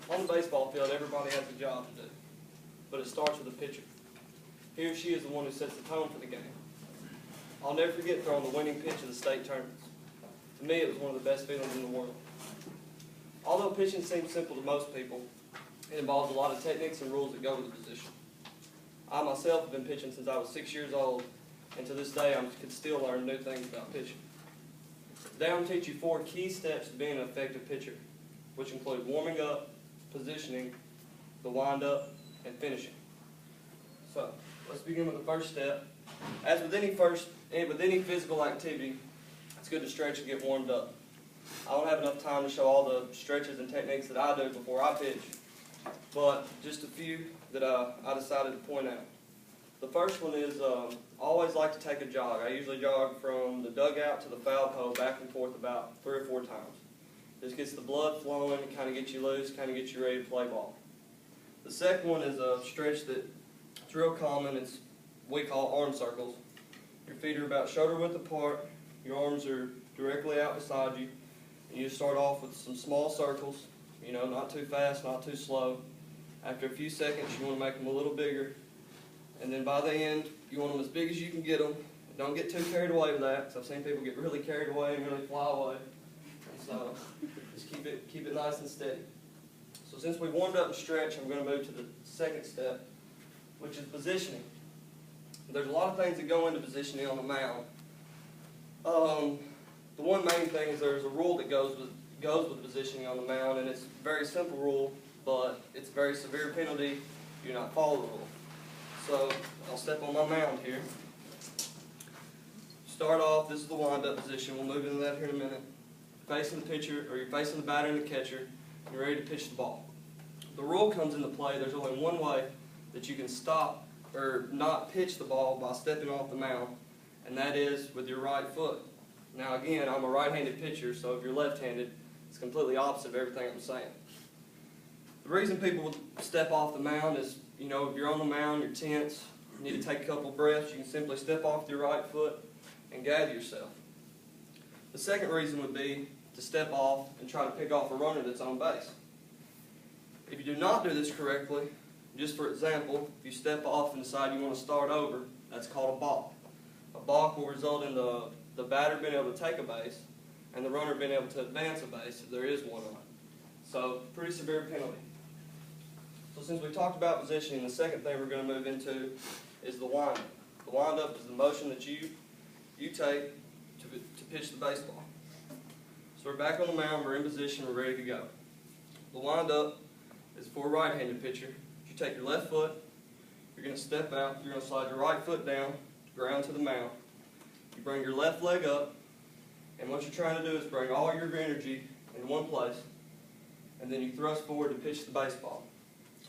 On the baseball field, everybody has a job to do, but it starts with a pitcher. He or she is the one who sets the tone for the game. I'll never forget throwing the winning pitch of the state tournaments. To me, it was one of the best feelings in the world. Although pitching seems simple to most people, it involves a lot of techniques and rules that go with the position. I myself have been pitching since I was 6 years old, and to this day I can still learn new things about pitching. Today I'm going to teach you 4 key steps to being an effective pitcher, which include warming up, positioning, the wind-up, and finishing. So, let's begin with the first step. As with any physical activity, it's good to stretch and get warmed up. I don't have enough time to show all the stretches and techniques that I do before I pitch, but just a few that I decided to point out. The first one is I always like to take a jog. I usually jog from the dugout to the foul pole back and forth about 3 or 4 times. This gets the blood flowing, kind of gets you loose, kind of gets you ready to play ball. The second one is a stretch that it's real common. It's we call arm circles. Your feet are about shoulder width apart. Your arms are directly out beside you. And you start off with some small circles. You know, not too fast, not too slow. After a few seconds, you want to make them a little bigger. And then by the end, you want them as big as you can get them. Don't get too carried away with that, because I've seen people get really carried away and really fly away. And so just keep it nice and steady. So since we warmed up and stretched, I'm going to move to the second step, which is positioning. There's a lot of things that go into positioning on the mound. The one main thing is there's a rule that goes with positioning on the mound, and it's a very simple rule, but it's a very severe penalty if you do not follow the rule. So I'll step on my mound here. Start off, this is the wind-up position. We'll move into that here in a minute. Facing the pitcher, or you're facing the batter and the catcher, and you're ready to pitch the ball. The rule comes into play. There's only one way that you can stop or not pitch the ball by stepping off the mound, and that is with your right foot. Now again, I'm a right-handed pitcher, so if you're left-handed, it's completely opposite of everything I'm saying. The reason people would step off the mound is, you know, if you're on the mound, you're tense, you need to take a couple breaths, you can simply step off with your right foot and gather yourself. The second reason would be to step off and try to pick off a runner that's on base. If you do not do this correctly, just for example, if you step off and decide you want to start over, that's called a balk. A balk will result in the batter being able to take a base and the runner being able to advance a base if there is one on. So, pretty severe penalty. So since we talked about positioning, the second thing we're going to move into is the wind-up. The wind-up is the motion that you take to pitch the baseball. So we're back on the mound, we're in position, we're ready to go. The wind-up is for a right-handed pitcher. You take your left foot, you're going to step out, you're going to slide your right foot down, ground to the mound. You bring your left leg up, and what you're trying to do is bring all your energy in one place, and then you thrust forward to pitch the baseball.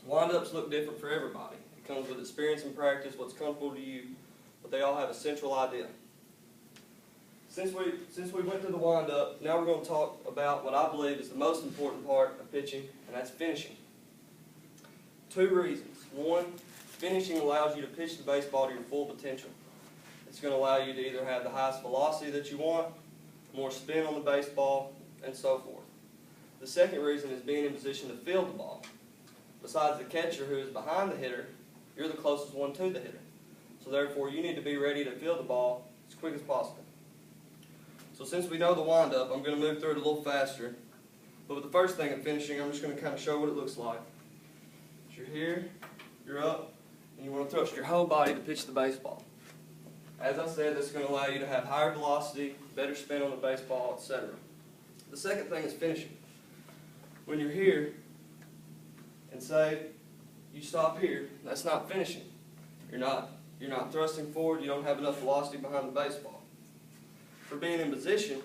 Wind-ups look different for everybody. It comes with experience and practice, what's comfortable to you, but they all have a central idea. Since we went through the wind-up, now we're going to talk about what I believe is the most important part of pitching, and that's finishing. 2 reasons. One, finishing allows you to pitch the baseball to your full potential. It's going to allow you to either have the highest velocity that you want, more spin on the baseball, and so forth. The second reason is being in position to field the ball. Besides the catcher who is behind the hitter, you're the closest one to the hitter. So therefore, you need to be ready to field the ball as quick as possible. So since we know the wind-up, I'm going to move through it a little faster. But with the first thing of finishing, I'm just going to kind of show what it looks like. So you're here, you're up, and you want to thrust your whole body to pitch the baseball. As I said, this is going to allow you to have higher velocity, better spin on the baseball, etc. The second thing is finishing. When you're here, and say you stop here, that's not finishing. You're not thrusting forward, you don't have enough velocity behind the baseball. For being in position,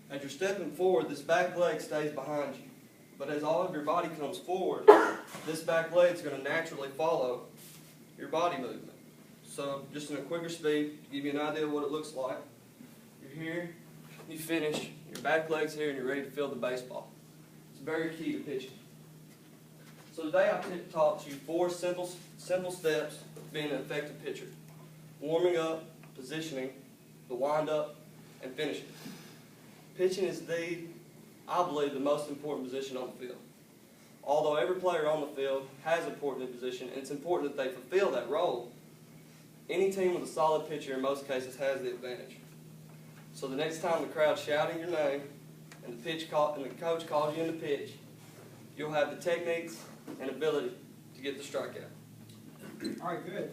as you're stepping forward, this back leg stays behind you. But as all of your body comes forward, this back leg is going to naturally follow your body movement. So just in a quicker speed, to give you an idea of what it looks like, you're here, you finish, your back leg's here, and you're ready to field the baseball. It's very key to pitching. So today I've taught you 4 simple steps to being an effective pitcher. Warming up, positioning, the wind-up, and finishing. Pitching is the I believe, the most important position on the field. Although every player on the field has an important position, and it's important that they fulfill that role, any team with a solid pitcher in most cases has the advantage. So the next time the crowd's shouting your name and the coach calls you in the pitch, you'll have the techniques and ability to get the strikeout. All right, good.